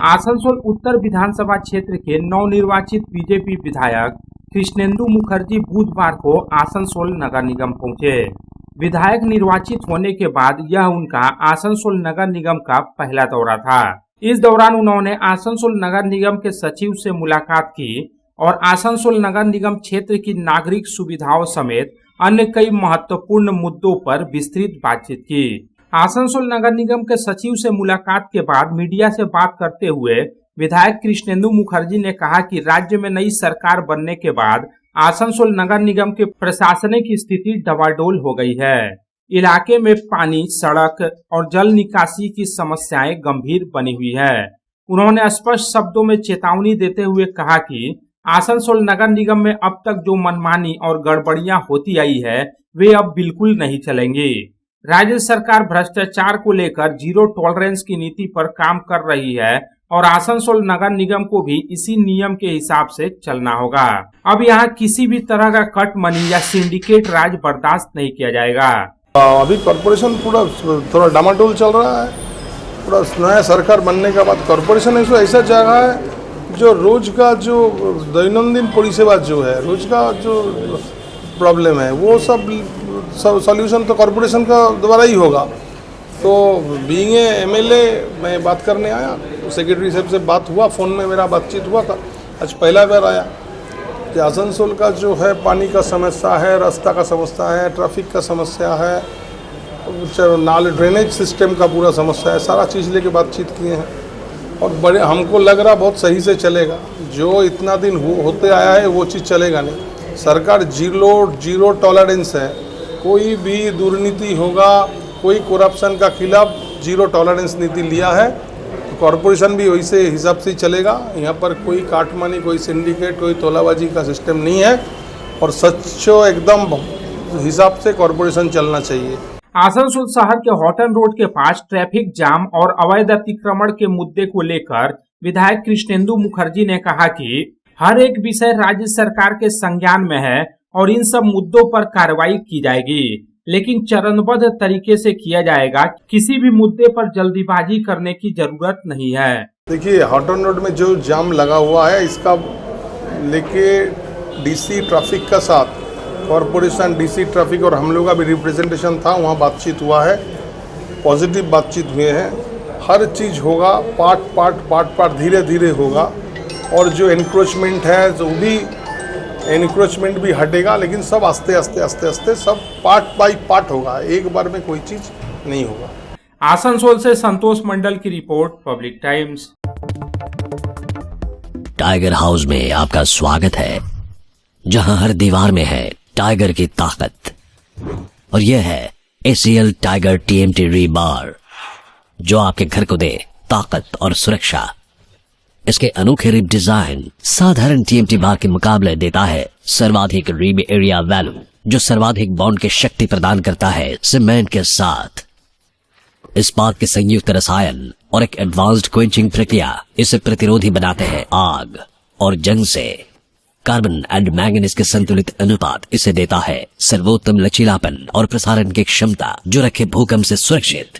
आसनसोल उत्तर विधानसभा क्षेत्र के नवनिर्वाचित बीजेपी विधायक कृष्णेंदु मुखर्जी बुधवार को आसनसोल नगर निगम पहुंचे। विधायक निर्वाचित होने के बाद यह उनका आसनसोल नगर निगम का पहला दौरा था। इस दौरान उन्होंने आसनसोल नगर निगम के सचिव से मुलाकात की और आसनसोल नगर निगम क्षेत्र की नागरिक सुविधाओं समेत अन्य कई महत्वपूर्ण मुद्दों पर विस्तृत बातचीत की। आसनसोल नगर निगम के सचिव से मुलाकात के बाद मीडिया से बात करते हुए विधायक कृष्णेंदु मुखर्जी ने कहा कि राज्य में नई सरकार बनने के बाद आसनसोल नगर निगम के प्रशासनिक स्थिति डवाडोल हो गई है। इलाके में पानी, सड़क और जल निकासी की समस्याएं गंभीर बनी हुई है। उन्होंने स्पष्ट शब्दों में चेतावनी देते हुए कहा कि आसनसोल नगर निगम में अब तक जो मनमानी और गड़बड़ियां होती आई है वे अब बिल्कुल नहीं चलेंगी। राज्य सरकार भ्रष्टाचार को लेकर जीरो टॉलरेंस की नीति पर काम कर रही है और आसनसोल नगर निगम को भी इसी नियम के हिसाब से चलना होगा। अब यहाँ किसी भी तरह का कट मनी या सिंडिकेट राज बर्दाश्त नहीं किया जाएगा। अभी कॉर्पोरेशन पूरा थोड़ा डामाडोल चल रहा है। पूरा नया सरकार बनने के बाद कॉर्पोरेशन ऐसा जगह है जो रोज का जो दैनंदिन परिसेवा जो है, रोज का जो प्रॉब्लम है वो सब सॉल्यूशन तो कॉर्पोरेशन का द्वारा ही होगा। तो बीइंग एमएलए मैं बात करने आया, सेक्रेटरी साहब से बात हुआ, फ़ोन में मेरा बातचीत हुआ था। आज पहला बार आया कि आसनसोल का जो है पानी का समस्या है, रास्ता का समस्या है, ट्रैफिक का समस्या है, नाले ड्रेनेज सिस्टम का पूरा समस्या है, सारा चीज़ लेके बातचीत किए हैं और बड़े हमको लग रहा बहुत सही से चलेगा। जो इतना दिन होते आया है वो चीज़ चलेगा नहीं। सरकार जीरो टॉलरेंस है। कोई भी दुर्नीति होगा, कोई करप्शन का खिलाफ जीरो टॉलरेंस नीति लिया है। तो कॉरपोरेशन भी वैसे हिसाब से चलेगा। यहाँ पर कोई काटमानी, कोई सिंडिकेट, कोई तोलाबाजी का सिस्टम नहीं है और सच्चो एकदम हिसाब से कॉरपोरेशन चलना चाहिए। आसनसोल शहर के हॉटन रोड के पास ट्रैफिक जाम और अवैध अतिक्रमण के मुद्दे को लेकर विधायक कृष्णेंदु मुखर्जी ने कहा कि हर एक विषय राज्य सरकार के संज्ञान में है और इन सब मुद्दों पर कार्रवाई की जाएगी, लेकिन चरणबद्ध तरीके से किया जाएगा। किसी भी मुद्दे पर जल्दीबाजी करने की जरूरत नहीं है। देखिए, हॉटन रोड में जो जाम लगा हुआ है इसका लेके डीसी ट्रैफिक का साथ कॉरपोरेशन, डीसी ट्रैफिक और हम लोग का भी रिप्रेजेंटेशन था, वहाँ बातचीत हुआ है, पॉजिटिव बातचीत हुए हैं। हर चीज़ होगा, पार्ट धीरे धीरे होगा और जो एनक्रोचमेंट है जो भी एनक्रोचमेंट भी हटेगा, लेकिन सब आस्ते सब पार्ट बाई पार्ट होगा, एक बार में कोई चीज़ नहीं होगा। आसनसोल से संतोष मंडल की report, public times. Tiger house में आपका स्वागत है, जहां हर दीवार में है टाइगर की ताकत। और यह है ACL टाइगर TMT रीबार, जो आपके घर को दे ताकत और सुरक्षा। इसके अनोखे रिब डिजाइन साधारण TMT बार के मुकाबले देता है सर्वाधिक रिब एरिया वैल्यू, जो सर्वाधिक बॉन्ड की शक्ति प्रदान करता है सीमेंट के साथ। इस्पात के संयुक्त रसायन और एक एडवांस्ड क्वेंचिंग प्रक्रिया इसे प्रतिरोधी बनाते हैं आग और जंग से। कार्बन एंड मैंगनीज के संतुलित अनुपात इसे देता है सर्वोत्तम लचीलापन और प्रसारण की क्षमता, जो रखे भूकंप से सुरक्षित।